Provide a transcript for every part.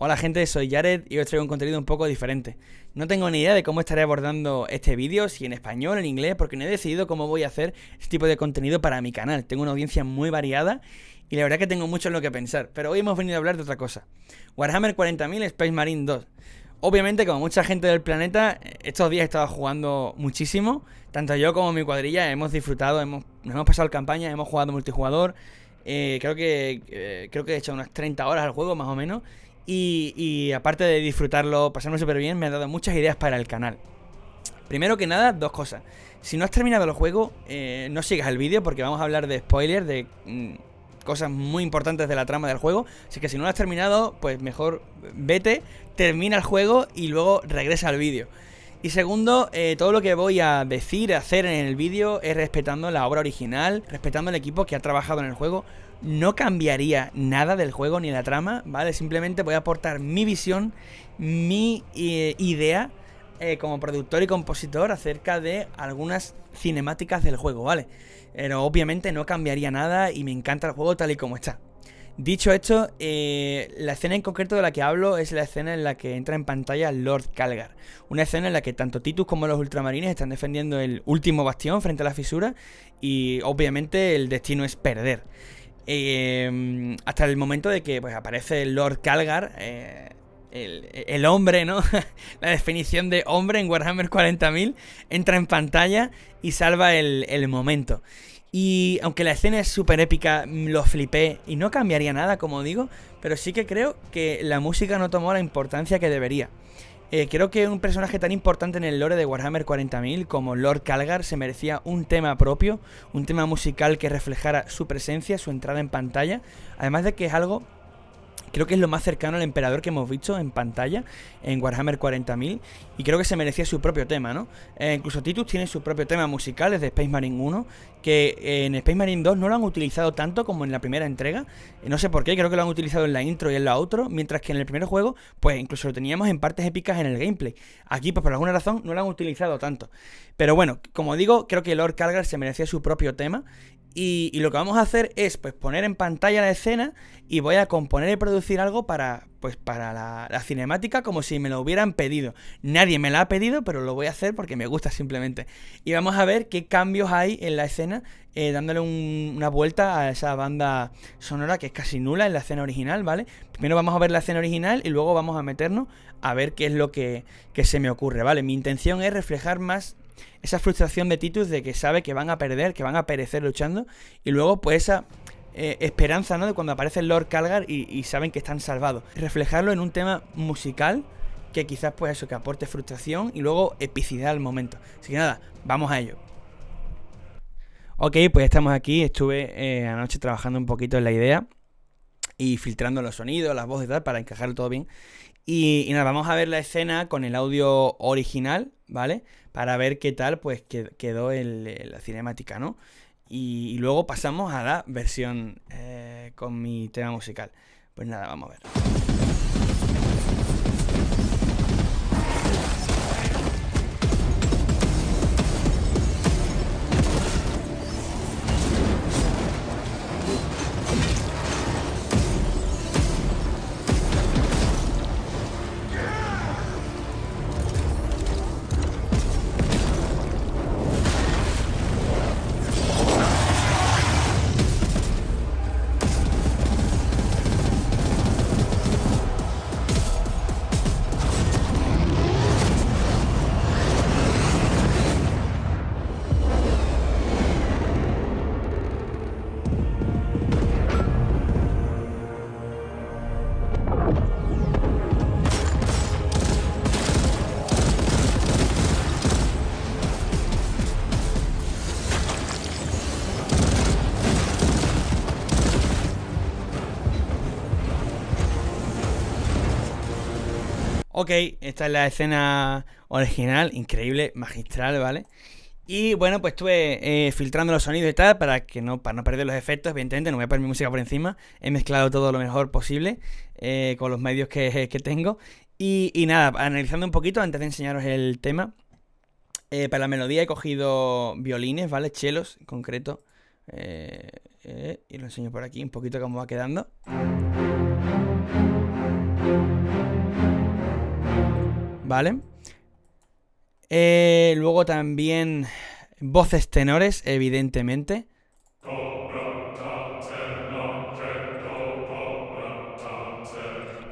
Hola gente, soy Jared y hoy os traigo un contenido un poco diferente. No tengo ni idea de cómo estaré abordando este vídeo, si en español, en inglés, porque no he decidido cómo voy a hacer este tipo de contenido para mi canal. Tengo una audiencia muy variada y la verdad que tengo mucho en lo que pensar, pero hoy hemos venido a hablar de otra cosa. Warhammer 40.000 Space Marine 2. Obviamente, como mucha gente del planeta, estos días he estado jugando muchísimo. Tanto yo como mi cuadrilla hemos disfrutado, nos hemos pasado campaña, hemos jugado multijugador. Creo que he hecho unas 30 horas al juego, más o menos. Y aparte de disfrutarlo, pasarme súper bien, me ha dado muchas ideas para el canal. Primero que nada, dos cosas. Si no has terminado el juego, no sigas el vídeo porque vamos a hablar de spoilers, de cosas muy importantes de la trama del juego. Así que si no lo has terminado, pues mejor vete, termina el juego y luego regresa al vídeo. Y segundo, todo lo que voy a decir, hacer en el vídeo es respetando la obra original, respetando el equipo que ha trabajado en el juego. No cambiaría nada del juego ni la trama, ¿vale? Simplemente voy a aportar mi visión, mi idea como productor y compositor acerca de algunas cinemáticas del juego, ¿vale? Pero obviamente no cambiaría nada y me encanta el juego tal y como está. Dicho esto, la escena en concreto de la que hablo es la escena en la que entra en pantalla Lord Calgar. Una escena en la que tanto Titus como los ultramarines están defendiendo el último bastión frente a la fisura y obviamente el destino es perder. Hasta el momento de que pues, aparece Lord Calgar, el hombre, ¿no? La definición de hombre en Warhammer 40.000, entra en pantalla y salva el momento. Y aunque la escena es súper épica, lo flipé y no cambiaría nada, como digo, pero sí que creo que la música no tomó la importancia que debería. Creo que un personaje tan importante en el lore de Warhammer 40.000 como Lord Calgar se merecía un tema propio, un tema musical que reflejara su presencia, su entrada en pantalla, además de que es algo... Creo que es lo más cercano al emperador que hemos visto en pantalla en Warhammer 40.000 y creo que se merecía su propio tema, ¿no? Incluso Titus tiene su propio tema musical desde Space Marine 1, que en Space Marine 2 no lo han utilizado tanto como en la primera entrega. No sé por qué, creo que lo han utilizado en la intro y en la outro, mientras que en el primer juego, pues incluso lo teníamos en partes épicas en el gameplay. Aquí, pues por alguna razón, no lo han utilizado tanto. Pero bueno, como digo, creo que Lord Calgar se merecía su propio tema. Y lo que vamos a hacer es pues poner en pantalla la escena y voy a componer y producir algo para la cinemática como si me lo hubieran pedido. Nadie me la ha pedido, pero lo voy a hacer porque me gusta simplemente. Y vamos a ver qué cambios hay en la escena, dándole una vuelta a esa banda sonora que es casi nula en la escena original, ¿vale? Primero vamos a ver la escena original y luego vamos a meternos a ver qué es lo que se me ocurre, ¿vale? Mi intención es reflejar más esa frustración de Titus de que sabe que van a perder, que van a perecer luchando, y luego pues esa esperanza, ¿no? De cuando aparece el Lord Calgar y saben que están salvados. Reflejarlo en un tema musical que quizás pues eso, que aporte frustración y luego epicidad al momento. Así que nada, vamos a ello. Ok, pues estamos aquí, estuve anoche trabajando un poquito en la idea y filtrando los sonidos, las voces y tal, para encajarlo todo bien. Y nada, vamos a ver la escena con el audio original, ¿vale? Para ver qué tal pues quedó la cinemática, ¿no? Y luego pasamos a la versión con mi tema musical. Pues nada, vamos a ver. Ok, esta es la escena original, increíble, magistral, ¿vale? Y bueno, pues estuve filtrando los sonidos y tal para no perder los efectos. Evidentemente no voy a poner mi música por encima. He mezclado todo lo mejor posible con los medios que tengo. Y nada, analizando un poquito antes de enseñaros el tema. Para la melodía he cogido violines, ¿vale? Chelos en concreto. Y lo enseño por aquí un poquito cómo va quedando. ¿vale? Luego también voces tenores, evidentemente.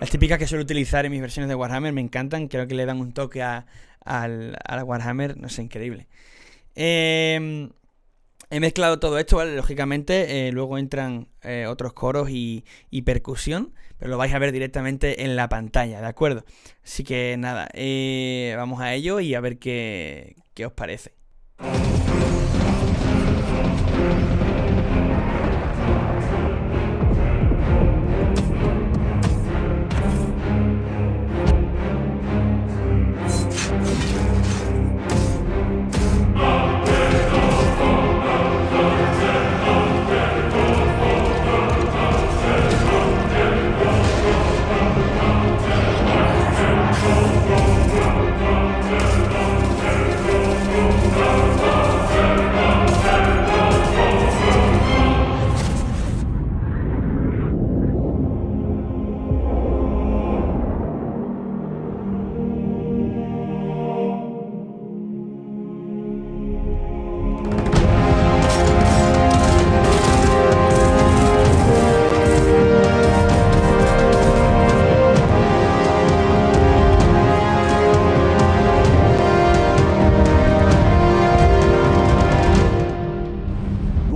Las típicas que suelo utilizar en mis versiones de Warhammer me encantan, creo que le dan un toque a la Warhammer, no sé, increíble. He mezclado todo esto, ¿vale? Lógicamente, luego entran otros coros y percusión, pero lo vais a ver directamente en la pantalla, ¿de acuerdo? Así que nada, vamos a ello y a ver qué os parece.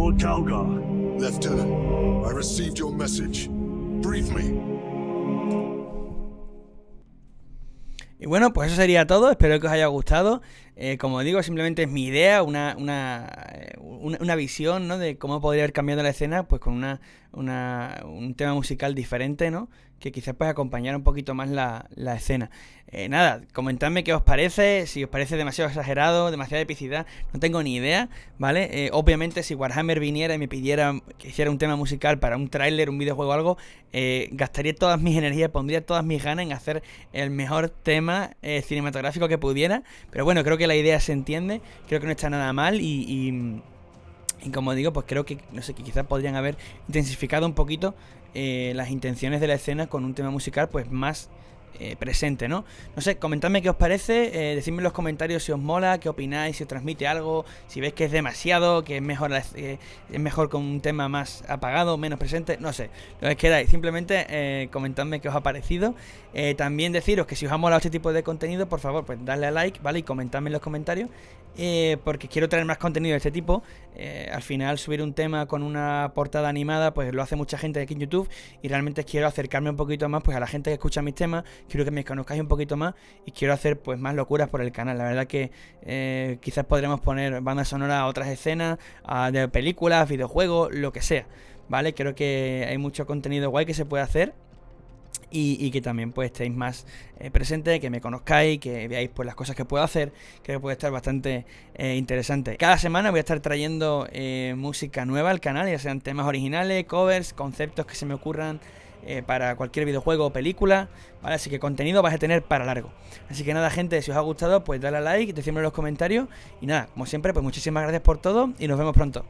Lord Calgar. Lieutenant, I received your message. Brief me. Y bueno, pues eso sería todo, espero que os haya gustado. Como digo, simplemente es mi idea, una visión, ¿no? De cómo podría haber cambiado la escena, pues con un tema musical diferente, ¿no? Que quizás pueda acompañar un poquito más la escena. Nada, comentadme qué os parece, si os parece demasiado exagerado, demasiada epicidad, no tengo ni idea, ¿vale? Obviamente si Warhammer viniera y me pidiera que hiciera un tema musical para un tráiler, un videojuego o algo, gastaría todas mis energías, pondría todas mis ganas en hacer el mejor tema cinematográfico que pudiera, pero bueno, creo que la idea se entiende, creo que no está nada mal y como digo, pues creo que, no sé, que quizás podrían haber intensificado un poquito las intenciones de la escena con un tema musical pues más presente, ¿no? No sé, comentadme qué os parece, decidme en los comentarios si os mola, qué opináis, si os transmite algo, si veis que es demasiado, que es mejor con un tema más apagado, menos presente, no sé, lo que queráis, simplemente comentadme qué os ha parecido. También deciros que si os ha molado este tipo de contenido, por favor, pues dadle a like, ¿vale? Y comentadme en los comentarios, porque quiero traer más contenido de este tipo. Al final subir un tema con una portada animada pues lo hace mucha gente aquí en YouTube y realmente quiero acercarme un poquito más pues a la gente que escucha mis temas, quiero que me conozcáis un poquito más y quiero hacer pues más locuras por el canal. La verdad que quizás podremos poner banda sonora a otras escenas, de películas, videojuegos, lo que sea, ¿vale? Creo que hay mucho contenido guay que se puede hacer. Y que también pues estéis más presentes, que me conozcáis, que veáis pues las cosas que puedo hacer. Creo que puede estar bastante interesante. Cada semana voy a estar trayendo música nueva al canal, ya sean temas originales, covers, conceptos que se me ocurran para cualquier videojuego o película, ¿vale? Así que contenido vais a tener para largo. Así que nada, gente, si os ha gustado pues dale a like, decidme en los comentarios. Y nada, como siempre, pues muchísimas gracias por todo y nos vemos pronto.